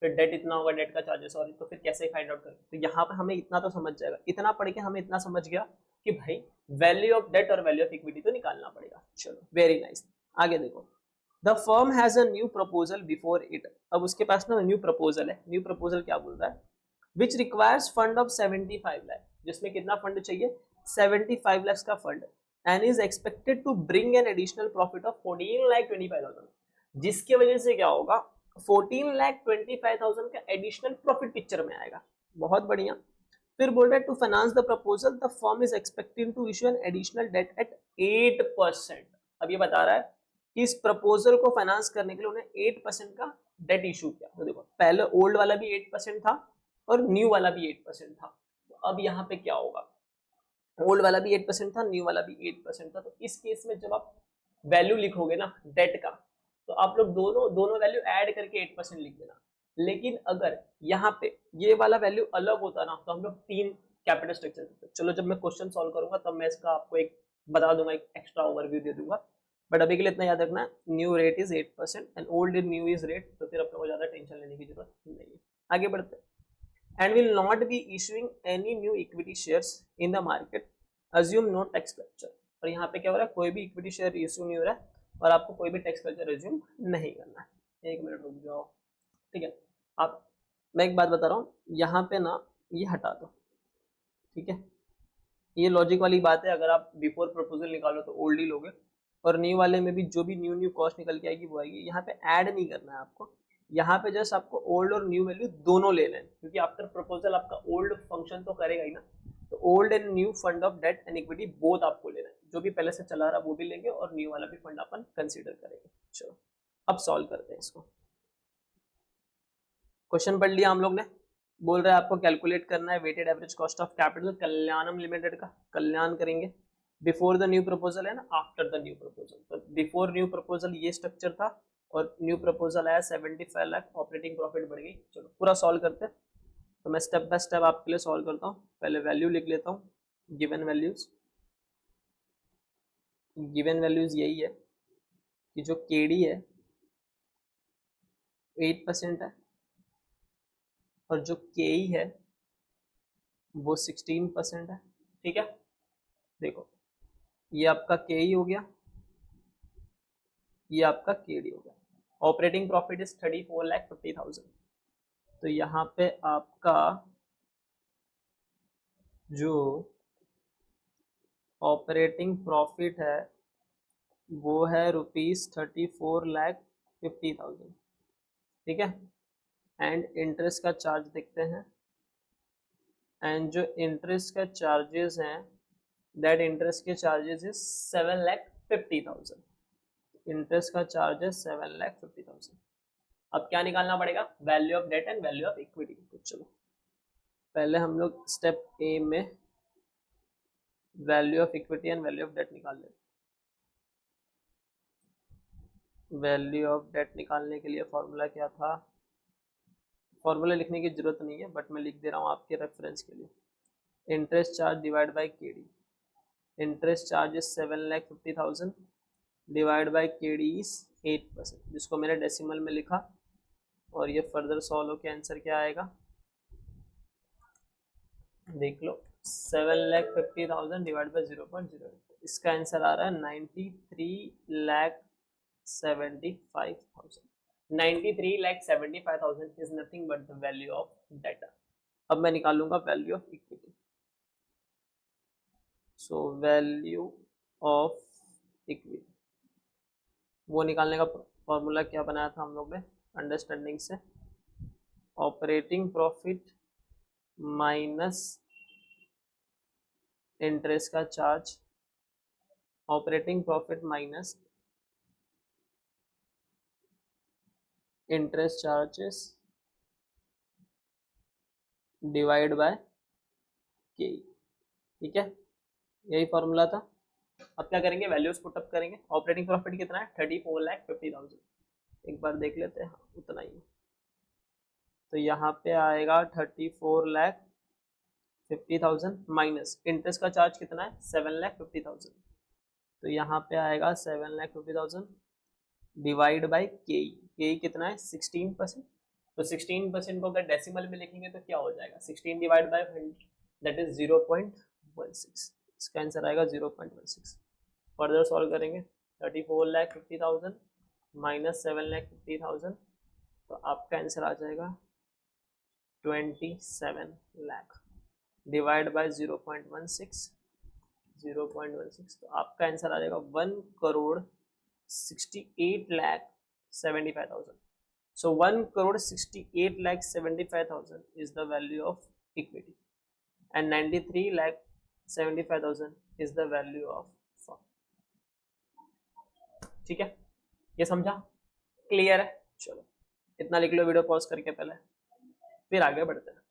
फिर डेट इतना होगा, डेट का चार्जेस, और तो फिर कैसे फाइंड आउट करें। तो यहाँ पर हमें इतना तो समझ जाएगा, इतना पढ़ के हमें इतना समझ गया कि भाई वैल्यू ऑफ डेट और वैल्यू ऑफ इक्विटी तो निकालना पड़ेगा। चलो वेरी नाइस, आगे देखो, the firm has a new proposal before it. अब उसके पास ना न्यू प्रपोजल है, न्यू प्रपोजल क्या बोल रहा है, which requires fund of 75 lakh, जिसमें कितना फंड चाहिए, 75 लाख का fund, and is expected to bring an additional profit of 14,25,000, जिसकी वजह से क्या होगा, 14,25,000 का एडिशनल प्रॉफिट पिक्चर में आएगा। बहुत बढ़िया। फिर बोल रहे to finance the proposal the firm is expecting to issue an additional debt at 8%। अब ये बता रहा है कि इस प्रपोजल को फाइनेंस करने के लिए उन्हें 8% का डेट इशू किया। तो देखो पहले ओल्ड वाला भी 8% था और न्यू वाला भी 8% था। तो अब यहाँ पे क्या होगा, ओल्ड वाला भी 8% था, न्यू वाला भी 8% था। तो इस केस में जब आप वैल्यू लिखोगे ना डेट का, तो आप लोग दोनों दोनों वैल्यू ऐड करके 8% लिख देना। लेकिन अगर यहाँ पे ये वाला वैल्यू अलग होता ना, तो हम लोग 3 कैपिटल स्ट्रक्चर करते। चलो जब मैं क्वेश्चन सॉल्व करूंगा तब मैं इसका आपको एक बता दूंगा, एक एक्स्ट्रा ओवरव्यू दे दूंगा, बट अभी के लिए इतना याद रखना, new rate is 8% and old is new is rate. तो फिर अपने को ज्यादा टेंशन लेने की जरूरत नहीं है। आगे बढ़ते, and will not be issuing any new equity shares in the market, assume no tax culture. और यहाँ पे क्या हो रहा है, कोई भी इक्विटी शेयर इश्यू नहीं हो रहा है और आपको कोई भी टैक्स कल्चर अज्यूम नहीं करना है। एक मिनट रुक जाओ, ठीक है। आप, मैं एक बात बता रहा हूँ, यहाँ पे ना ये हटा दो, ठीक है। ये लॉजिक वाली बात है, अगर आप बिफोर प्रपोजल निकालो तो ओल्ड ही लोगे, और न्यू वाले में भी जो भी न्यू न्यू कॉस्ट निकल के आएगी वो आएगी। यहाँ पे ऐड नहीं करना है आपको, यहाँ पे जस्ट आपको ओल्ड और न्यू वैल्यू दोनों ले लें, क्योंकि आफ्टर प्रपोजल आपका ओल्ड फंक्शन तो करेगा ही ना। तो old and new fund of debt and equity both आपको लेना है, जो भी पहले से चला रहा वो भी लेंगे और न्यू वाला भी फंड अपन कंसीडर करेंगे। चलो अब सॉल्व करते हैं इसको। क्वेश्चन पढ़ लिया हम लोग ने, बोल रहा है आपको कैलकुलेट करना है weighted average cost of capital Kalyanam limited का। कल्याण करेंगे बिफोर द न्यू प्रपोजल है ना, आफ्टर द न्यू प्रपोजल। तो बिफोर न्यू प्रपोजल ये स्ट्रक्चर था और न्यू प्रपोजल आया 75 लाख, ऑपरेटिंग प्रॉफिट बढ़ गई। चलो पूरा सॉल्व करते हैं। तो मैं स्टेप बाय स्टेप आपके लिए सॉल्व करता हूँ। पहले वैल्यू लिख लेता हूँ, गिवन वैल्यूज, गिवन वैल्यूज यही है कि जो केडी है 8% है और जो केई है वो 16% है। ठीक है, देखो ये आपका केई हो गया, ये आपका केडी हो गया। Operating profit is 34,50,000। तो यहाँ पे आपका जो ऑपरेटिंग प्रॉफिट है वो है ₹34,50,000। ठीक है, एंड इंटरेस्ट का चार्ज देखते हैं, एंड जो इंटरेस्ट का चार्जेस हैं दैट इंटरेस्ट के चार्जेस इज 7,50,000। इंटरेस्ट का चार्ज है 7,50,000। अब क्या निकालना पड़ेगा, value of debt and value of equity. तो चलो पहले हम लोग स्टेप ए में value of equity and value of debt निकाल लेते। वैल्यू ऑफ डेट निकालने के लिए फॉर्मूला क्या था, फॉर्मूला लिखने की जरूरत नहीं है बट मैं लिख दे रहा हूँ आपके रेफरेंस के लिए। Interest charge divide by KD, interest charge is 7,50,000 divide by KD is 8%, जिसको मैंने डेसिमल में लिखा। और ये फर्दर सॉल्व होकर आंसर क्या आएगा देख लो, 7,50,000 डिवाइड बाई 0.08, इसका आंसर आ रहा है 93,75,000। 93,75,000 is nothing but the value of data. अब मैं निकालूंगा value of equity. So value of equity वो निकालने का फॉर्मूला क्या बनाया था हम लोग ने अंडरस्टैंडिंग से, ऑपरेटिंग प्रॉफिट माइनस इंटरेस्ट का charge, operating profit minus interest charges divide bye के। ठीक है, यही फॉर्मूला था। अब क्या करेंगे, वैल्यूज पुट अप करेंगे। ऑपरेटिंग प्रॉफिट कितना है 34,50,000, एक बार देख लेते हैं, हाँ उतना ही। तो यहाँ पे आएगा 34,50,000 माइनस इंटरेस्ट का चार्ज कितना है 7,50,000, तो यहाँ पे आएगा 7,50,000 डिवाइड बाई के कितना है 16%। तो 16% को अगर डेसिमल में लिखेंगे तो क्या हो जाएगा, 16 डिवाइड बाई 100 दैट इज 0.16, इसका आंसर आएगा 0.16। फर्दर सॉल्व करेंगे, 34,50,000 माइनस 7,50,000, तो आपका आंसर आ जाएगा 27 लाख डिवाइड बाय 0.16, 0.16, तो आपका आंसर आ जाएगा 1,68,75,000। So 1,68,75,000 is the value of equity and 93,75,000 is the value of firm. ठीक है, ये समझा, क्लियर है। चलो इतना लिख लो वीडियो पॉज करके पहले, फिर आगे बढ़ते हैं।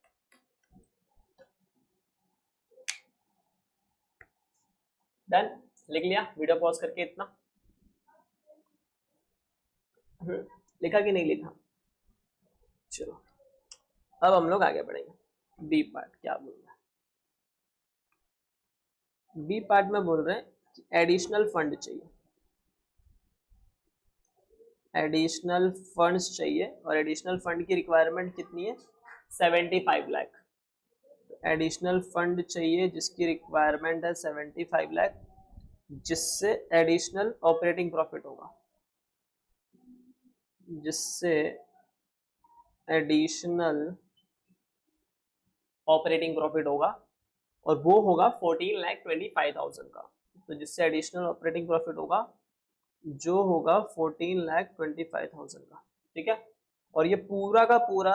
डन, लिख लिया वीडियो पॉज करके इतना, लिखा कि नहीं लिखा। चलो अब हम लोग आगे बढ़ेंगे। बी पार्ट क्या बोल रहा है, बी पार्ट में बोल रहे हैं कि एडिशनल फंड चाहिए, एडिशनल फंड्स चाहिए, और एडिशनल फंड की रिक्वायरमेंट कितनी है 75 लाख। एडिशनल फंड चाहिए जिसकी रिक्वायरमेंट है 75 लाख, जिससे एडिशनल ऑपरेटिंग प्रॉफिट होगा, जिससे एडिशनल ऑपरेटिंग प्रॉफिट होगा, और वो होगा 14,25,000 का। तो जिससे एडिशनल ऑपरेटिंग प्रॉफिट होगा जो होगा 14,25,000 का। ठीक है, और ये पूरा का पूरा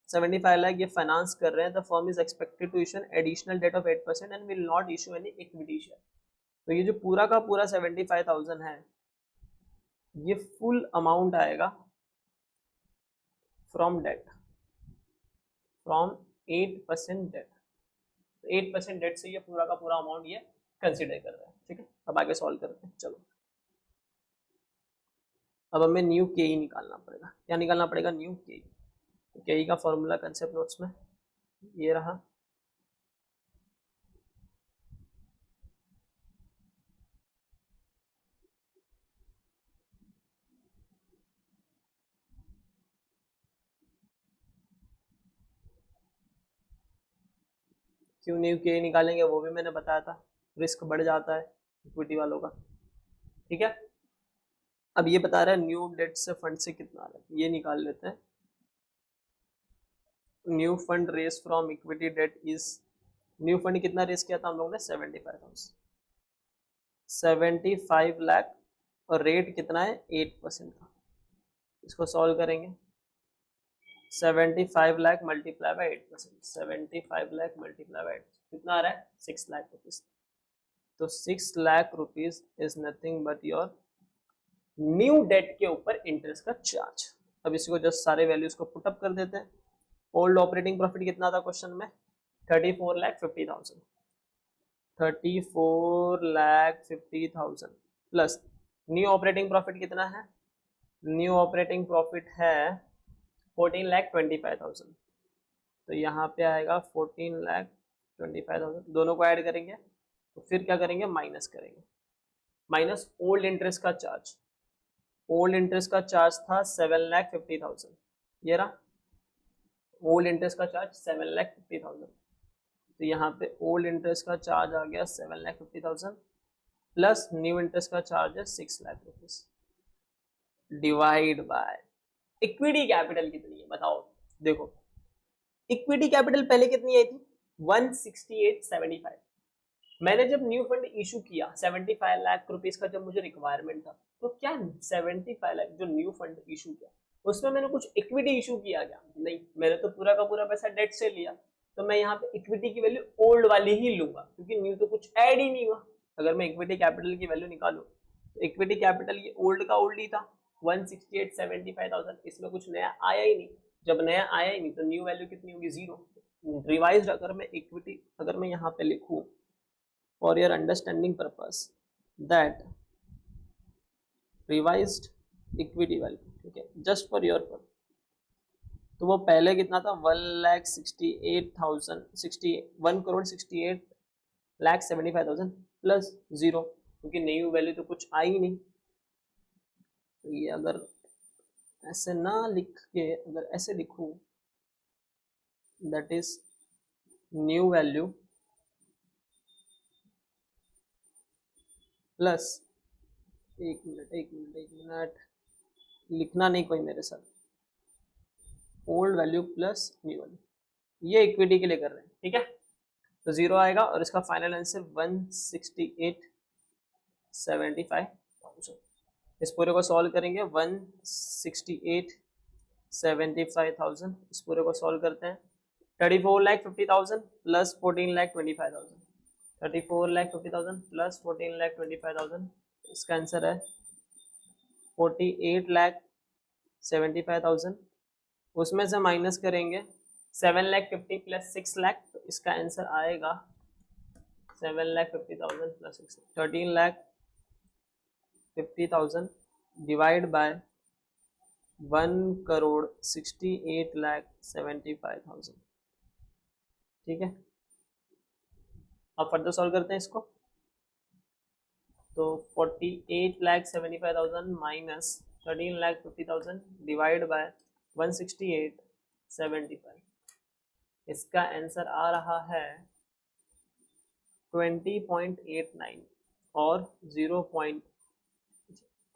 75 लाख ये फाइनेंस कर रहे हैं। The firm is expected to issue an additional debt of 8% and will not issue any equity share. तो ये जो पूरा का पूरा 75,000 है ये फुल अमाउंट आएगा from debt, from 8% debt. 8% debt से ये पूरा का पूरा अमाउंट ये कंसिडर कर रहा है। ठीक है, अब आगे सॉल्व करते हैं। चलो अब हमें न्यू के ई निकालना पड़ेगा। क्या निकालना पड़ेगा, न्यू के ई। तो के ई का फॉर्मूला कंसेप्ट नोट्स में ये रहा, क्यों न्यू के निकालेंगे वो भी मैंने बताया था, रिस्क बढ़ जाता है इक्विटी वालों का। ठीक है, अब ये बता रहा है न्यू डेट से फंड से कितना आ रहा है, ये निकाल लेते हैं। New fund raise from equity debt is, new fund कितना रेस किया था हम लोगों ने 75,000, 75 लाख, और रेट कितना है 8% का। इसको सॉल्व करेंगे, 75 lakh multiply by 8%, 75 lakh multiply by 8% कितना आ रहा है 6 लाख रुपीज। तो 6 lakh rupees is nothing but your new debt के ऊपर इंटरेस्ट का चार्ज। अब इसी को जस्ट सारे वैल्यूज को पुटअप कर देते हैं। ओल्ड ऑपरेटिंग प्रॉफिट कितना था क्वेश्चन में, 34,50,000, 34,50,000 प्लस न्यू ऑपरेटिंग प्रॉफिट कितना है, न्यू ऑपरेटिंग प्रॉफिट है 14,25,000, तो यहाँ पे आएगा 14,25,000, दोनों को ऐड करेंगे तो फिर क्या करेंगे माइनस करेंगे, माइनस ओल्ड इंटरेस्ट का चार्ज। ओल्ड इंटरेस्ट का चार्ज था 7,50,000, ये रहा ओल्ड इंटरेस्ट का चार्ज 7,50,000, तो यहाँ पे ओल्ड इंटरेस्ट का चार्ज आ गया 7,50,000 प्लस न्यू इंटरेस्ट का चार्ज है 6 lakh rupees, divide by equity capital कितनी है बताओ। देखो इक्विटी कैपिटल पहले कितनी आई थी 168.75, मैंने जब न्यू फंड इशू किया 75 लाख रुपीस का जब मुझे रिक्वायरमेंट था, तो क्या 75 लाख जो न्यू फंड इशू किया उसमें मैंने कुछ इक्विटी इशू किया क्या, नहीं, मैंने तो पूरा का पूरा पैसा डेट से लिया, तो मैं यहाँ पे इक्विटी की वैल्यू ओल्ड वाली ही लूंगा क्योंकि न्यू तो कुछ ऐड ही नहीं हुआ। अगर मैं इक्विटी कैपिटल की वैल्यू निकालू तो इक्विटी कैपिटल ये ओल्ड का ओल्ड ही था 168.75,000, इसमें कुछ नया आया ही नहीं, जब नया आया ही नहीं तो न्यू वैल्यू कितनी होगी 0। रिवाइज्ड अगर मैं इक्विटी अगर मैं यहाँ पे लिखूं for your understanding purpose that revised equity value, ठीक है, जस्ट फॉर योर पर्पस, तो वो पहले कितना था 1,68,000 प्लस 0, क्योंकि न्यू वैल्यू तो कुछ आई ही नहीं। तो ये अगर ऐसे ना लिख के अगर ऐसे लिखूं that is new value plus, एक मिनट लिखना नहीं कोई मेरे साथ, old value plus new value, ये इक्विटी के लिए कर रहे हैं, ठीक है, तो 0 आएगा और इसका फाइनल आंसर 168,75,000। इस पूरे को सॉल्व करेंगे 168,75,000, इस पूरे को सॉल्व करते हैं 34,50,000 प्लस 14,25,000, 34,50,000 प्लस 14,25,000, इसका आंसर है 48,75,000, उसमें से माइनस करेंगे 7,50,000 प्लस 6 लाख, तो इसका आंसर आएगा 7,50,000 प्लस 6 13,50,000 डिवाइड बाय 1,68,75,000, ठीक है। अब फर्दर सॉल्व करते हैं इसको, तो 48,75,000 माइनस 13,50,000 डिवाइड बाय 168,75, इसका आंसर आ रहा है 20.89 और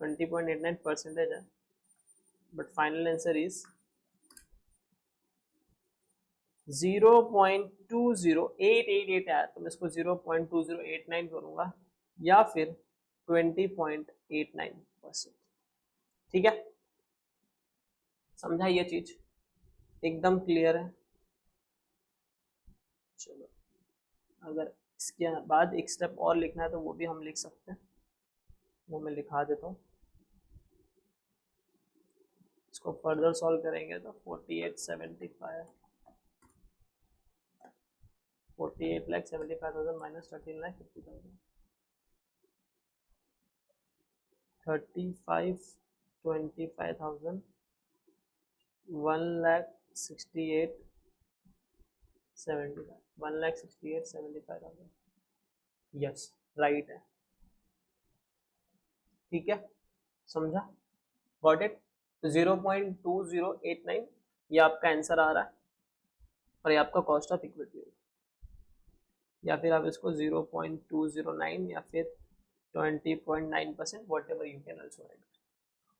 20.89 परसेंटेज है, बट फाइनल आंसर इज 0.20888 है, तो मैं इसको 0.2089 करूंगा या फिर 20.89%, ठीक है, समझा ये चीज एकदम क्लियर है। चलो अगर इसके बाद एक स्टेप और लिखना है तो वो भी हम लिख सकते हैं, वो मैं लिखा देता हूँ। इसको फर्दर सॉल्व करेंगे तो 48,75,000 माइनस 13,50,000, 35,25,000 1,68,75,000, यस राइट है, ठीक है, समझा, गॉट इट। तो 0.2089 ये आपका आंसर आ रहा है और ये आपका कॉस्ट ऑफ इक्विटी है। या फिर आप इसको 0.209 या फिर 20.9%, what ever you can also right.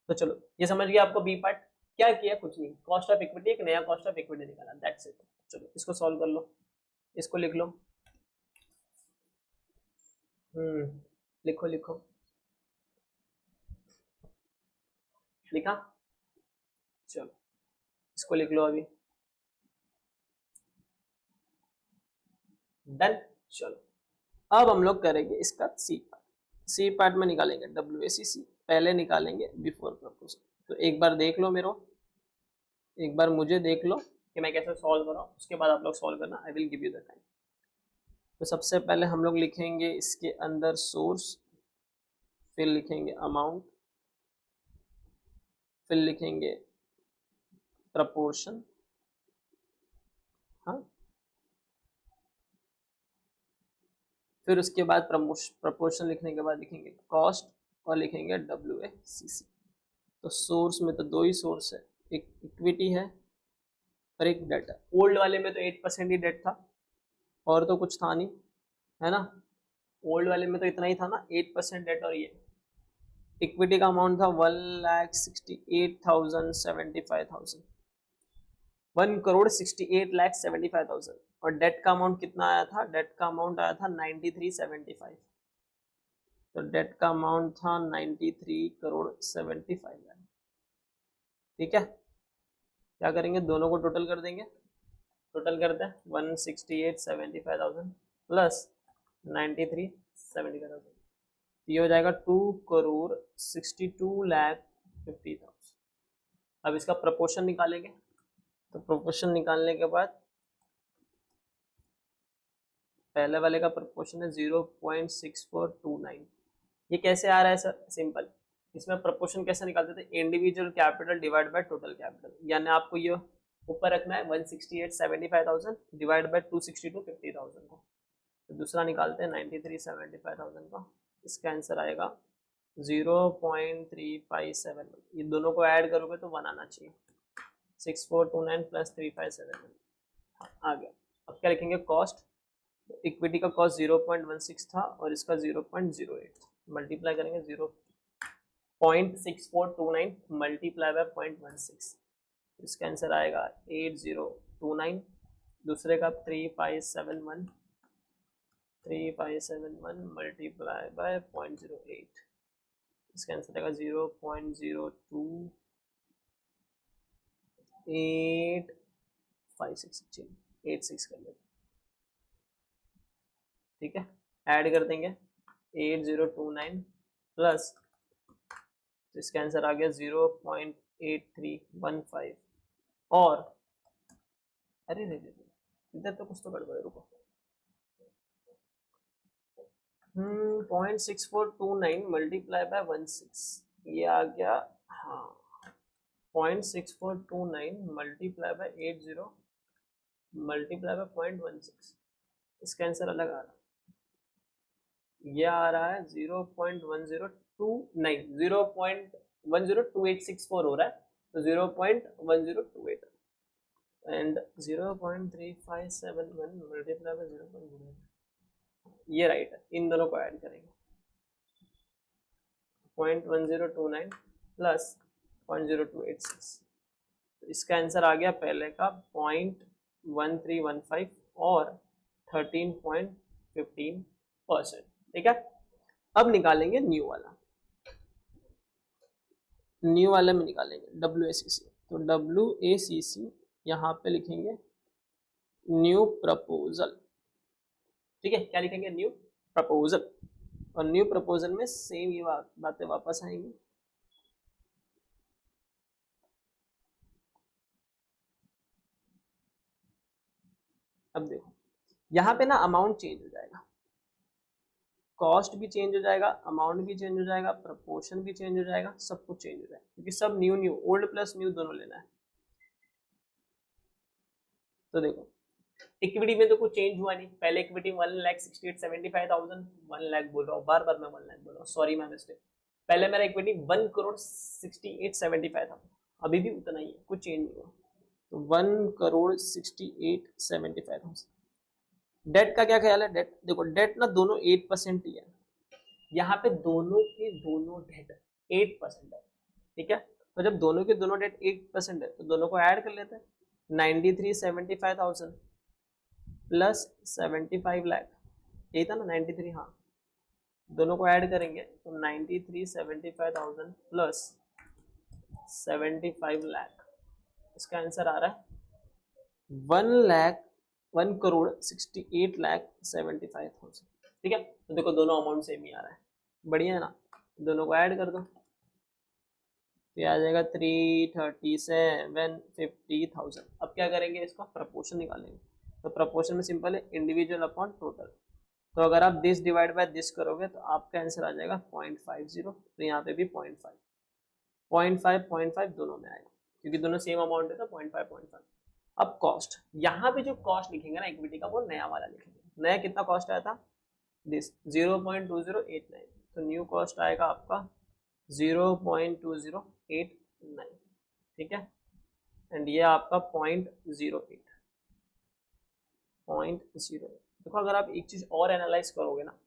तो चलो ये समझ गया आपको बी पार्ट। क्या किया, कुछ नहीं, कॉस्ट ऑफ इक्विटी, एक नया कॉस्ट ऑफ इक्विटी निकाला, दैट्स इट। चलो इसको सॉल्व कर लो, इसको लिख लो। लिखो लिखो, लिखा, चलो इसको लिख लो अभी, डन। चलो अब हम लोग करेंगे इसका सी पार्ट। सी पार्ट में निकालेंगे WACC, पहले निकालेंगे बिफोर प्रपोजल। तो एक बार देख लो मेरे, एक बार मुझे देख लो कि मैं कैसे सॉल्व कर रहा हूँ, उसके बाद आप लोग सॉल्व करना, I will give you the time. तो सबसे पहले हम लोग लिखेंगे इसके अंदर सोर्स, फिर लिखेंगे अमाउंट, फिर लिखेंगे प्रपोर्शन, हाँ, फिर उसके बाद प्रपोर्शन लिखने के बाद लिखेंगे कॉस्ट और लिखेंगे WACC। तो सोर्स में तो दो ही सोर्स है, एक इक्विटी है और एक डेट है। ओल्ड वाले में तो 8% ही डेट था और तो कुछ था नहीं, है ना। ओल्ड वाले में तो इतना ही था ना, 8% डेट, और ये इक्विटी का अमाउंट था 1,68,75,000, 1,68,75,000। और डेट का अमाउंट कितना आया था, डेट का अमाउंट आया था 9375। तो डेट का अमाउंट था 93,75 लाख। ठीक है, क्या करेंगे, दोनों को टोटल कर देंगे। टोटल करते हैं 168,75,000 प्लस 93,75,000, ये हो जाएगा 2,62,50,000। अब इसका प्रपोर्शन निकालेंगे। तो प्रपोर्शन निकालने के बाद पहले वाले का प्रपोर्शन है 0.6429। ये कैसे आ रहा है सर, सिंपल, इसमें प्रपोर्शन कैसे निकालते थे, individual capital divide by total capital, यानी आपको ये ऊपर रखना है 168,75,000 डिवाइड बाय 262,50,000 को। तो दूसरा निकालते हैं 93,75,000 का, इसका आंसर आएगा 0.357। ये दोनों को ऐड करोगे तो 1 आना चाहिए, 6429 प्लस 357, आ गया। अब क्या लिखेंगे, कॉस्ट, इक्विटी का कॉस्ट 0.16 था और इसका 0.08, मल्टीप्लाई करेंगे 0.6429 मल्टीप्लाई बाय 0.16, इसका आंसर आएगा 8029। दूसरे का 3571 मल्टीप्लाई बाय 0.08, इसका आंसर आएगा 0.0286 कर लेते, ठीक है। ऐड कर देंगे 8029 प्लस, तो इसका आंसर आ गया 0.8315। और अरे रे रे, इधर तो कुछ तो गड़बड़ है, रुको। 0.6429 मल्टीप्लाई बाय 16, ये आ गया, हाँ 0.6429 मल्टीप्लाई बाय 80 मल्टीप्लाई बाय 0.16, इसका आंसर अलग आ रहा है, ये आ रहा है 0.1029, 0.102864 हो रहा है, तो 0.1028 एंड 0.3571 मल्टीप्लाई बाय 0.08, ये राइट है। इन दोनों को ऐड करेंगे, 0.1029 प्लस 0.0286, तो इसका आंसर आ गया पहले का 0.1315 और 13.15%, ठीक है। अब निकालेंगे न्यू वाला, न्यू वाले में निकालेंगे WACC। तो WACC यहाँ पे लिखेंगे न्यू प्रपोजल, ठीक है। क्या लिखेंगे, न्यू प्रपोजल, और न्यू प्रपोजल में सेम ये बातें वापस आएंगी। अब देखो यहाँ पे ना अमाउंट चेंज हो जाएगा, कॉस्ट भी चेंज हो जाएगा, अमाउंट भी चेंज हो जाएगा, प्रपोर्शन भी चेंज हो जाएगा, सब कुछ चेंज हो जाएगा, क्योंकि सब new new, old plus new दोनों लेना है। तो देखो इक्विटी में तो कुछ चेंज हुआ नहीं, पहले इक्विटी 1,68,75,000, 1 लाख बोल रहा हूँ, बार बार मैं 1 लाख बोल रहा हूँ, सॉरी माय मिस्टेक। पहले मेरा इक्विटी 1,68,75 था, अभी भी उतना ही है, कुछ चेंज नहीं हुआ। तो 1,68,75,000, डेट का क्या ख्याल है? डेट देखो, डेट ना दोनों 8% ही है, यहाँ पे दोनों के दोनों डेट 8% है, ठीक है। तो जब दोनों के दोनों डेट 8% है तो दोनों को ऐड कर लेते हैं। 93,75,000 प्लस 75 लाख, यही था ना 93, हाँ, दोनों को ऐड करेंगे तो 93,75,000 प्लस 75 लाख, इसका आंसर आ रहा है 1,68,75,000, ठीक है। तो देखो दोनों अमाउंट सेम ही आ रहा है, बढ़िया है ना। दोनों को ऐड कर दो तो आ जाएगा 337,50,000। अब क्या करेंगे, इसका प्रपोर्शन निकालेंगे। तो प्रपोर्शन में सिंपल है, इंडिविजुअल अपॉन टोटल। तो अगर आप दिस डिवाइड बाय दिस करोगे तो आपका आंसर आ जाएगा 0.50। तो यहाँ पे भी 0.5 0.5 दोनों में आएगा, क्योंकि दोनों सेम अमाउंट है तो 0.5 अब कॉस्ट, यहाँ पे जो कॉस्ट लिखेंगे ना इक्विटी का, वो नया वाला लिखेंगे। नया कितना कॉस्ट आया था, दिस 0.2089, तो न्यू कॉस्ट आएगा आपका 0.2089, ठीक है। एंड ये आपका 0.08 देखो, अगर आप एक चीज और एनालाइज करोगे ना,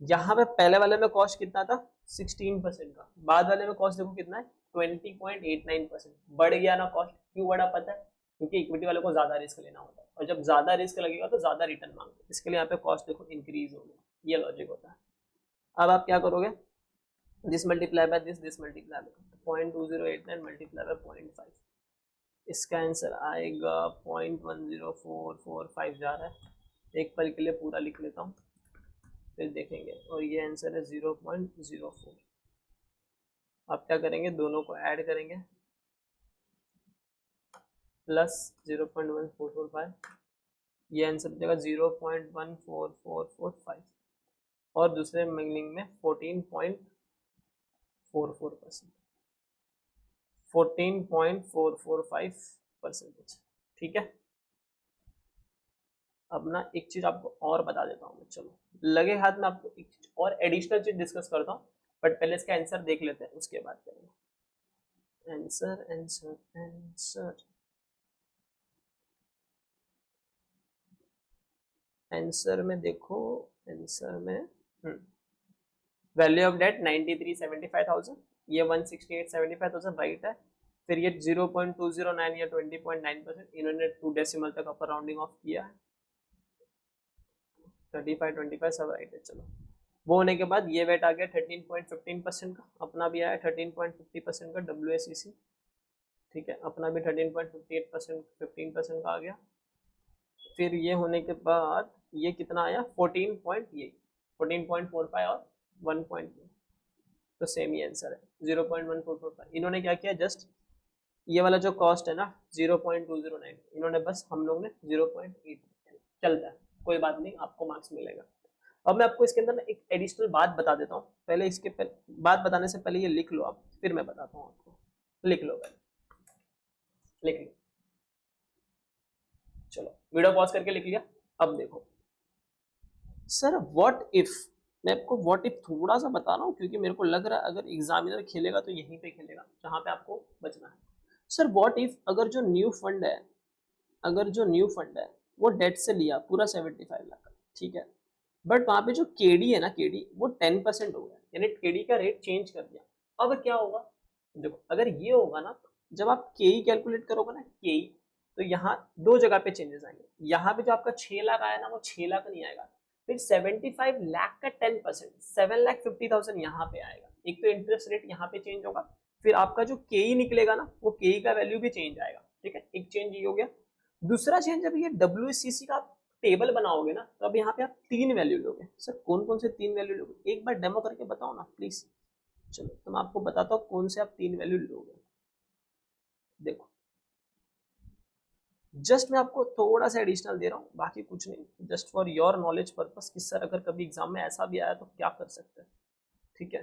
यहाँ पे पहले वाले में कॉस्ट कितना था 16% का, बाद वाले में कॉस्ट देखो कितना है 20.89%। बढ़ गया ना कॉस्ट, क्यों बढ़ा पता है, क्योंकि इक्विटी वाले को ज्यादा रिस्क लेना होता है, और जब ज्यादा रिस्क लगेगा तो ज्यादा रिटर्न मांगते हैं, इसके लिए यहाँ पे कॉस्ट देखो इंक्रीज हो गया, ये लॉजिक होता है। अब आप क्या करोगे, this multiply by this multiply by 0.2089 multiply by 0.5, इसका आंसर आएगा 0.10445 जा रहा है। एक पल के लिए पूरा लिख लेता हूँ फिर देखेंगे, और ये आंसर है 0.04। अब क्या करेंगे, दोनों को ऐड करेंगे प्लस 0.1445, ये आंसर देगा 0.14445, और दूसरे मीनिंग में 14.44%, 14.445%, ठीक है। अब ना एक चीज आपको और बता देता हूँ मैं, चलो लगे हाथ में आपको एक चीज और एडिशनल चीज डिस्कस करता हूँ, बट पहले इसका आंसर देख लेते हैं, उसके बाद करेंगे आंसर आंसर आंसर आंसर में देखो, आंसर में वैल्यू ऑफ डेट 93,75,000, ये 168,75,000 राइट है। फिर ये 0.209 या 20.9%, इन्होंने 2 डेसिमल तक अपर राउंडिंग ऑफ किया है। 35 25 सब राइट है। चलो वो होने के बाद ये वेट आ गया 13.15% का, अपना भी आया 13.50% का WACC, ठीक है, अपना भी 13.58% 15% का आ गया। फिर ये होने के बाद ये कितना आया 14.45 और 1.2, तो सेम ही आंसर है 0.1445। इन्होंने क्या किया, जस्ट ये वाला जो कॉस्ट है ना 0.209, इन्होंने बस, हम लोग ने 0.8, चलता है, कोई बात नहीं, आपको मार्क्स मिलेगा। अब मैं आपको इसके अंदर ना एक एडिशनल बात बता देता हूँ, पहले इसके बात बताने से पहले ये लिख लो आप, फिर मैं बताता हूँ आपको। लिख लो पहले, लिख लो, चलो वीडियो पॉज करके लिख लिया। अब देखो सर, व्हाट इफ, मैं आपको व्हाट इफ थोड़ा सा बता रहा हूँ, क्योंकि मेरे को लग रहा है अगर एग्जामिनर खेलेगा तो यहीं पे खेलेगा जहाँ पे आपको बचना है। सर व्हाट इफ अगर जो न्यू फंड है, अगर जो न्यू फंड है वो डेट से लिया पूरा 75 लाख का, ठीक है, बट वहां पे जो केडी है ना, केडी वो 10% हो गया, यानी केडी का रेट चेंज कर दिया। अब क्या होगा, देखो अगर ये होगा ना, जब आप केई कैलकुलेट करोगे ना, केई, तो यहाँ दो जगह पे चेंजेस आएंगे। यहाँ पे जो आपका 6 लाख आया ना, वो 6 लाख नहीं आएगा, फिर 75 लाख का 10% 7,50,000 यहाँ पे आएगा। एक तो इंटरेस्ट रेट यहाँ पे चेंज होगा, फिर आपका जो केई निकलेगा ना, वो केई का वैल्यू भी चेंज आएगा, ठीक है, एक चेंज ये हो गया। दूसरा चेंज, जब ये WACC का टेबल बनाओगे ना, तो अब यहाँ पे आप 3 वैल्यू लोगे। सर कौन कौन से 3 वैल्यू लोगे, एक बार डेमो करके बताओ ना प्लीज। चलो तो मैं आपको बताता हूँ कौन से आप 3 वैल्यू लोगे। देखो जस्ट मैं आपको थोड़ा सा एडिशनल दे रहा हूँ, बाकी कुछ नहीं, just for your knowledge purpose कि सर अगर कभी एग्जाम में ऐसा भी आया तो क्या कर सकते हैं, ठीक है,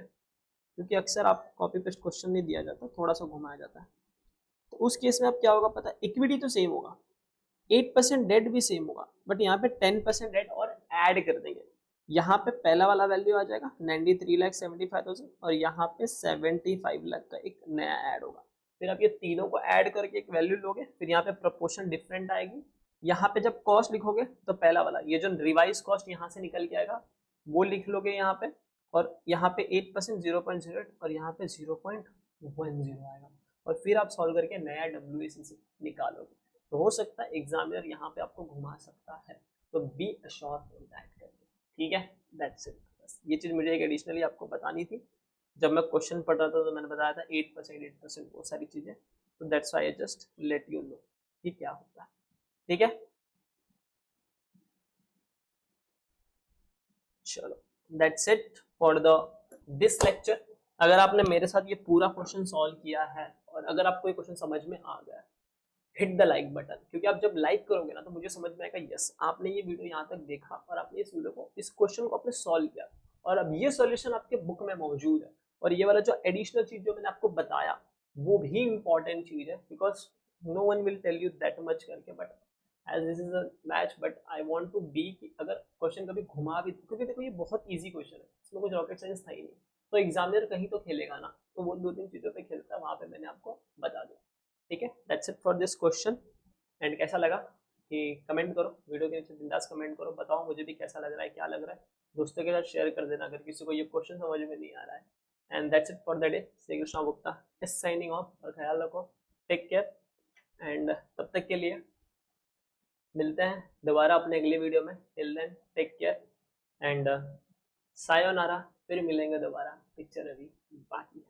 क्योंकि अक्सर आप कॉपी पेस्ट क्वेश्चन नहीं दिया जाता, थोड़ा सा घुमाया जाता है। तो उस केस में अब क्या होगा पता है, इक्विटी तो सेम होगा, 8% डेट भी सेम होगा, बट यहाँ पे 10% डेट और ऐड कर देंगे। यहाँ पे पहला वाला वैल्यू आ जाएगा 93,75,000 और यहाँ पे 75 लाख का एक नया ऐड होगा। फिर आप ये तीनों को ऐड करके एक वैल्यू लोगे, फिर यहाँ पे प्रोपोर्शन डिफरेंट आएगी, यहाँ पे जब कॉस्ट लिखोगे तो पहला वाला ये जो रिवाइज कॉस्ट यहाँ से निकल के आएगा वो लिख लोगे यहाँ पे, और यहाँ पे 8% 0.08 और यहाँ पे 0.10 आएगा, और फिर आप सॉल्व करके नया WACC निकालोगे। तो हो सकता है एग्जामिनर यहाँ पे आपको घुमा सकता है, तो बी अश्योर ऑन दैट करके, ठीक है। दैट्स इट, बस ये चीज़ मुझे एक एडिशनली आपको बतानी थी। जब मैं क्वेश्चन पढ़ रहा था तो मैंने बताया था 8% वो सारी चीज़ें, तो that's why I just let you know कि क्या होता है, ठीक है। चलो that's it for the this lecture. अगर आपने मेरे साथ ये पूरा क्वेश्चन सॉल्व किया है और अगर आपको ये क्वेश्चन समझ में आ गया, हिट द लाइक बटन, क्योंकि आप जब लाइक करोगे ना तो मुझे समझ में आएगा यस आपने ये वीडियो यहाँ तक देखा और आपने इस वीडियो को, इस क्वेश्चन को आपने सॉल्व किया, और अब ये सॉल्यूशन आपके बुक में मौजूद है। और ये वाला जो एडिशनल चीज जो मैंने आपको बताया वो भी इंपॉर्टेंट चीज है, because no one will tell you that much करके, but as this is a match, but I want to be कि अगर क्वेश्चन कभी घुमा भी, क्योंकि देखो ये बहुत इजी क्वेश्चन है, इसमें कुछ रॉकेट साइंस था ही नहीं, तो एग्जामिनर कहीं तो खेलेगा ना, तो वो 2-3 चीजों पे खेलता है, वहां पे मैंने आपको बता दिया, ठीक है। That's it for this question. And कैसा लगा कि कमेंट करो, वीडियो के नीचे बिंदास कमेंट करो, बताओ मुझे भी कैसा लग रहा है, क्या लग रहा है, दोस्तों के साथ शेयर कर देना अगर किसी को ये क्वेश्चन समझ में नहीं आ रहा है। And that's it for the day, Shri Krishna Gupta is signing off, और ख्याल रखो, टेक केयर, एंड तब तक के लिए मिलते हैं दोबारा अपने अगले वीडियो में। Till then take care and sayonara, फिर मिलेंगे दोबारा, पिक्चर अभी बाकी है।